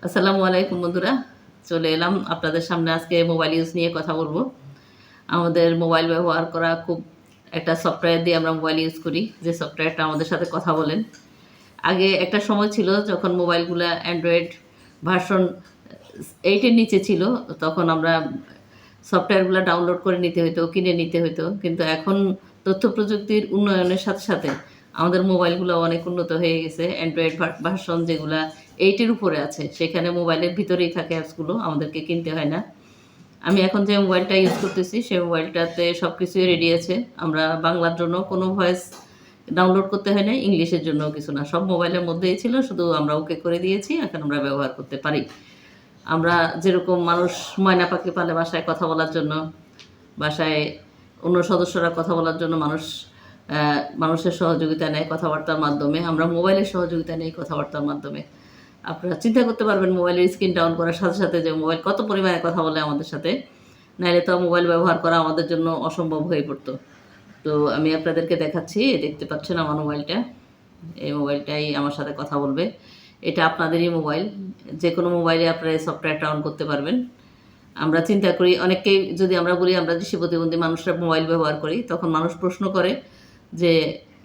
আসসালামু আলাইকুম বন্ধুরা, চলে এলাম আপনাদের সামনে। আজকে মোবাইল ইউজ নিয়ে কথা বলবো। আমাদের মোবাইল ব্যবহার করা খুব একটা সফটওয়্যার দিয়ে আমরা মোবাইল ইউজ করি, যে সফটওয়্যারটা আমাদের সাথে কথা বলেন। আগে একটা সময় ছিল যখন মোবাইলগুলো অ্যান্ড্রয়েড ভার্সন 8 এর নিচে ছিল, তখন আমরা সফটওয়্যারগুলো ডাউনলোড করে নিতে হতো, কিনে নিতে হতো। কিন্তু এখন তথ্য প্রযুক্তির উন্নয়নের সাথে সাথে আমাদের মোবাইলগুলো অনেক উন্নত হয়ে গেছে। অ্যান্ড্রয়েড ভার্সন যেগুলা 8 এর উপরে আছে, সেখানে মোবাইলের ভিতরেই থাকে অ্যাপসগুলো, আমাদেরকে কিনতে হয় না। আমি এখন যে মোবাইলটা ইউজ করতেছি, সেই মোবাইলটাতে সব কিছুই রেডি আছে। আমরা বাংলার জন্য কোনো ভয়েস ডাউনলোড করতে হয় না, ইংলিশের জন্য কিছু না, সব মোবাইলের মধ্যেই ছিল, শুধু আমরা ওকে করে দিয়েছি, এখন আমরা ব্যবহার করতে পারি। আমরা যেরকম মানুষ ময়না পাখি পালে বাসায় কথা বলার জন্য, বাসায় অন্য সদস্যরা কথা বলার জন্য মানুষের সহযোগিতা নেয় কথাবার্তার মাধ্যমে, আমরা মোবাইলের সহযোগিতা নেই কথাবার্তার মাধ্যমে। আপনারা চিন্তা করতে পারবেন মোবাইলের স্ক্রিন ডাউন করার সাথে সাথে যে মোবাইল কত পরিমাণে কথা বলে আমাদের সাথে। নাইলে তো মোবাইল ব্যবহার করা আমাদের জন্য অসম্ভব হয়ে পড়তো। তো আমি আপনাদেরকে দেখাচ্ছি, দেখতে পাচ্ছেন আমার মোবাইলটা। এই মোবাইলটাই আমার সাথে কথা বলবে। এটা আপনাদেরই মোবাইল। যে কোনো মোবাইলে আপনারা এই সফটওয়্যারটা অন করতে পারবেন। আমরা চিন্তা করি, অনেককেই যদি আমরা বলি আমরা দৃষ্টি প্রতিবন্ধী মানুষরা মোবাইল ব্যবহার করি, তখন মানুষ প্রশ্ন করে যে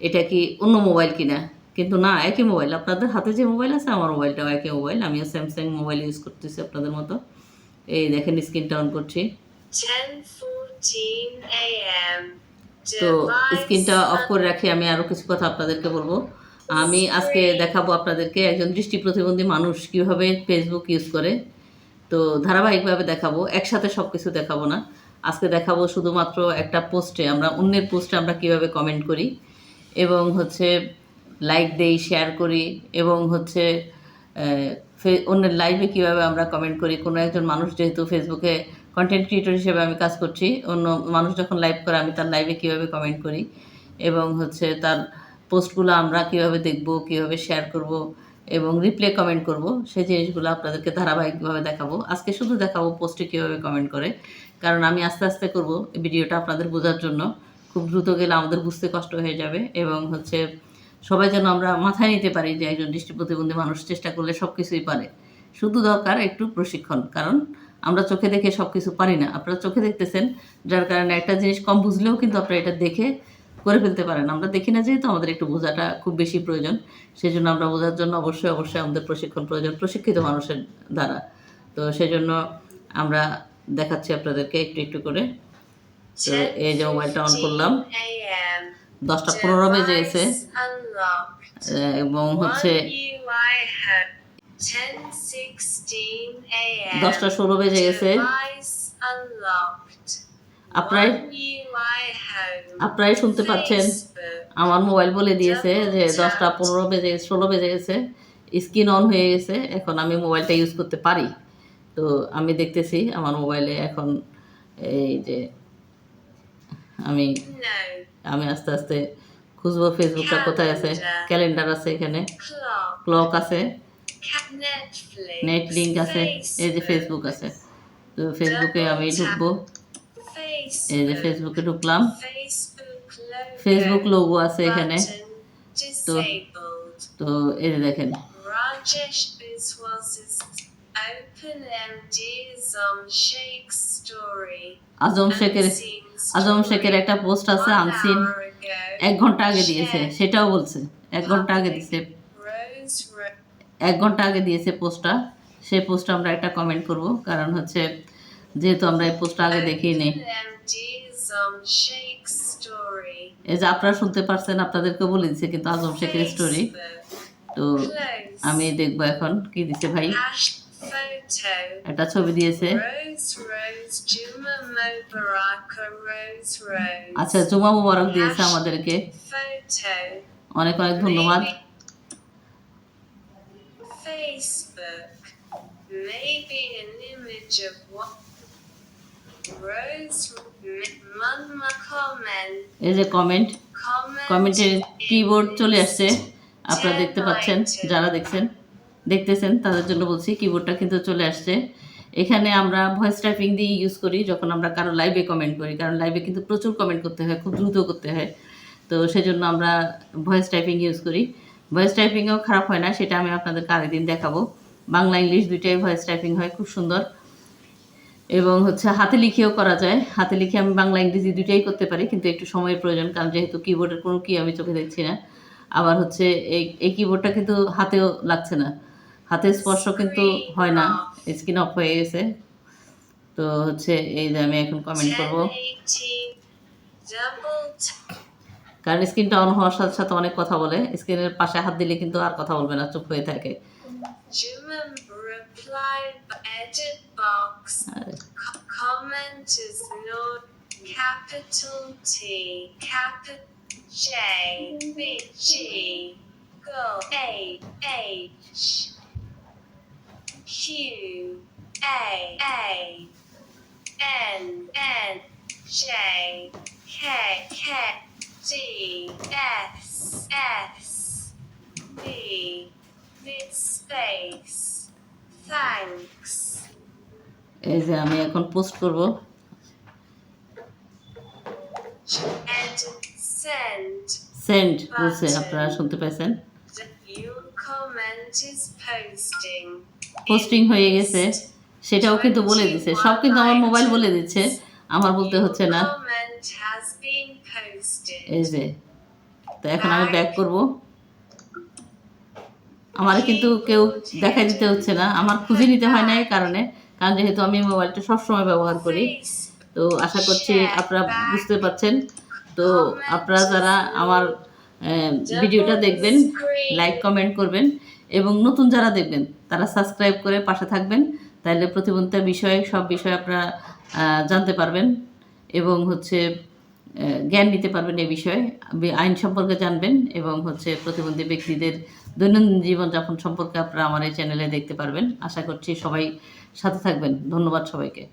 এটা কি অন্য মোবাইল কিনা। কিন্তু না, একই মোবাইল। আপনাদের হাতে যে মোবাইল আছে, আমার মোবাইলটাও একই মোবাইল। আমিও স্যামসাং মোবাইল ইউজ করতেছি আপনাদের মতো। এই দেখেন, স্ক্রিনটা অন করছি। 10:14 a.m. তো স্ক্রিনটা অফ করে রাখি, আমি আরও কিছু কথা আপনাদেরকে বলবো। আমি আজকে দেখাবো আপনাদেরকে একজন দৃষ্টি প্রতিবন্ধী মানুষ কীভাবে ফেসবুক ইউজ করে। তো ধারাবাহিকভাবে দেখাবো, একসাথে সব কিছু দেখাবো না। আজকে দেখাবো শুধুমাত্র একটা পোস্টে, আমরা অন্যের পোস্টে আমরা কীভাবে কমেন্ট করি, এবং হচ্ছে লাইক দেই, শেয়ার করি, এবং হচ্ছে অন্যের লাইভে কীভাবে আমরা কমেন্ট করি। কোনো একজন মানুষ, যেহেতু ফেসবুকে কন্টেন্ট ক্রিয়েটর হিসেবে আমি কাজ করছি, অন্য মানুষ যখন লাইভ করে আমি তার লাইভে কীভাবে কমেন্ট করি, এবং হচ্ছে তার পোস্টগুলো আমরা কীভাবে দেখব, কীভাবে শেয়ার করব এবং রিপ্লে কমেন্ট করব, সেই জিনিসগুলো আপনাদেরকে ধারাবাহিকভাবে দেখাবো। আজকে শুধু দেখাবো পোস্টে কীভাবে কমেন্ট করে, কারণ আমি আস্তে আস্তে করব ভিডিওটা আপনাদের বোঝার জন্য। খুব দ্রুত গেলে আমাদের বুঝতে কষ্ট হয়ে যাবে, এবং হচ্ছে সবাই যেন আমরা মাথায় নিতে পারি যে একজন দৃষ্টি প্রতিবন্ধী মানুষ চেষ্টা করলে সব কিছুই পারে। শুধু দরকার একটু প্রশিক্ষণ, কারণ আমরা চোখে দেখে সব কিছু পারি না। আপনারা চোখে দেখতেছেন, যার কারণে একটা জিনিস কম বুঝলেও কিন্তু আপনারা এটা দেখে করে ফেলতে পারেন। আমরা দেখি না, যেহেতু আমাদের একটু বোঝাটা খুব বেশি প্রয়োজন। সেই জন্য আমরা বোঝার জন্য অবশ্যই অবশ্যই আমাদের প্রশিক্ষণ প্রয়োজন, প্রশিক্ষিত মানুষের দ্বারা। তো সেই জন্য আমরা দেখাচ্ছি আপনাদেরকে একটু একটু করে। তো এই যে মোবাইলটা অন করলাম, 10:15 বেজে গেছে, এবং হচ্ছে 10:16 বেজে গেছে। আপনারাই শুনতে পাচ্ছেন, আমার মোবাইল বলে দিয়েছে যে 10:15 বেজে 16 বেজে গেছে, স্ক্রিন অন হয়ে গেছে, এখন আমি মোবাইলটা ইউজ করতে পারি। তো আমি দেখতেছি আমার মোবাইলে এখন, এই যে আমি আস্তে আস্তে খুঁজবো ফেসবুকটা কোথায় আছে। ক্যালেন্ডার আছে, এখানে ক্লক আছে, নেট লিঙ্ক আছে, এই যে ফেসবুক আছে। তো ফেসবুকে আমি ঢুকবো, এই যে ফেসবুকে ঢুকলাম, ফেসবুক লোগো আছে এখানে। তো তো এই যে দেখেন, আজম শেখের একটা পোস্ট আছে আনসিন, 1 ঘন্টা আগে দিয়েছে, সেটাও বলছে 1 ঘন্টা আগে দিয়েছে, 1 ঘন্টা আগে দিয়েছে পোস্টটা। সেই পোস্টটা আমরা একটা কমেন্ট করব, কারণ হচ্ছে যেহেতু আমরা এই পোস্টটা আগে দেখিই নেই। এই যে আপনারা শুনতে পারছেন, আপনাদেরকে বলে দিচ্ছে কিন্তু আজম শেখের স্টোরি। তো আমি দেখবো এখন কি দিচ্ছে ভাই। একটা ছবি দিয়েছে, আচ্ছা জুমা মুবারক দিয়েছে আমাদেরকে, অনেক অনেক ধন্যবাদ। এই যে কমেন্টের কিবোর্ড চলে আসছে, আপনারা দেখতে পাচ্ছেন, যারা দেখতেছেন তাদের জন্য বলছি, কিবোর্ডটা কিন্তু চলে আসছে। এখানে আমরা ভয়েস টাইপিং দিয়ে ইউজ করি যখন আমরা কারো লাইভে কমেন্ট করি, কারণ লাইভে কিন্তু প্রচুর কমেন্ট করতে হয়, খুব দ্রুত করতে হয়। তো সেজন্য আমরা ভয়েস টাইপিং ইউজ করি। ভয়েস টাইপিংও খারাপ হয় না, সেটা আমি আপনাদেরকে আরেকদিন দেখাবো। বাংলা ইংলিশ দুইটাই ভয়েস টাইপিং হয়, খুব সুন্দর। এবং হচ্ছে হাতে লিখেও করা যায়। হাতে লিখে আমি বাংলা ইংরেজি দুইটাই করতে পারি, কিন্তু একটু সময়ের প্রয়োজন, কারণ যেহেতু কিবোর্ডের কোনো কি আমি চোখে দেখছি না। আবার হচ্ছে এই কিবোর্ডটা কিন্তু হাতেও লাগছে না, হাতের স্পর্শ কিন্তু হয় না, স্ক্রিন অফ হয়ে গেছে। তো হচ্ছে এই যে আমি এখন কমেন্ট করব, কারণ স্ক্রিনটা অন হওয়ার সাথে সাথে অনেক কথা বলে। স্ক্রিনের পাশে হাত দিলে কিন্তু আর কথা বলবে না, চুপ হয়ে থাকে। Edit box. Comment is not capital T, capital J, big G, go A, H, Q, A, N, J, K, D, S, B, mid space. Thanks. এই যে আমি এখন পোস্ট করব। সেন্ড বলছে, আপনারা শুনতে পাইছেন, পোস্টিং হয়ে গেছে। সেটাও কিন্তু বলে দিচ্ছে, সব কিন্তু আমার মোবাইল বলে দিচ্ছে, আমার বলতে হচ্ছে না। এই যে, তো এখন আমি ব্যাক করব। আমার কিন্তু কেউ দেখাই দিতে হচ্ছে না, আমার খুঁজে নিতে হয় না এই কারণে, কারণ যেহেতু আমি মোবাইলটা সবসময় ব্যবহার করি। তো আশা করছি আপনারা বুঝতে পারছেন। তো আপনারা যারা আমার ভিডিওটা দেখবেন, লাইক কমেন্ট করবেন, এবং নতুন যারা দেখবেন তারা সাবস্ক্রাইব করে পাশে থাকবেন। তাহলে প্রতিবন্ধিতা বিষয়ে সব বিষয়ে আপনারা জানতে পারবেন, এবং হচ্ছে জ্ঞান নিতে পারবেন এই বিষয়ে, আইন সম্পর্কে জানবেন, এবং হচ্ছে প্রতিবন্ধী ব্যক্তিদের দৈনন্দিন জীবনযাপন সম্পর্কে আপনারা আমার এই চ্যানেলে দেখতে পারবেন। আশা করছি সবাই সাথে থাকবেন। ধন্যবাদ সবাইকে।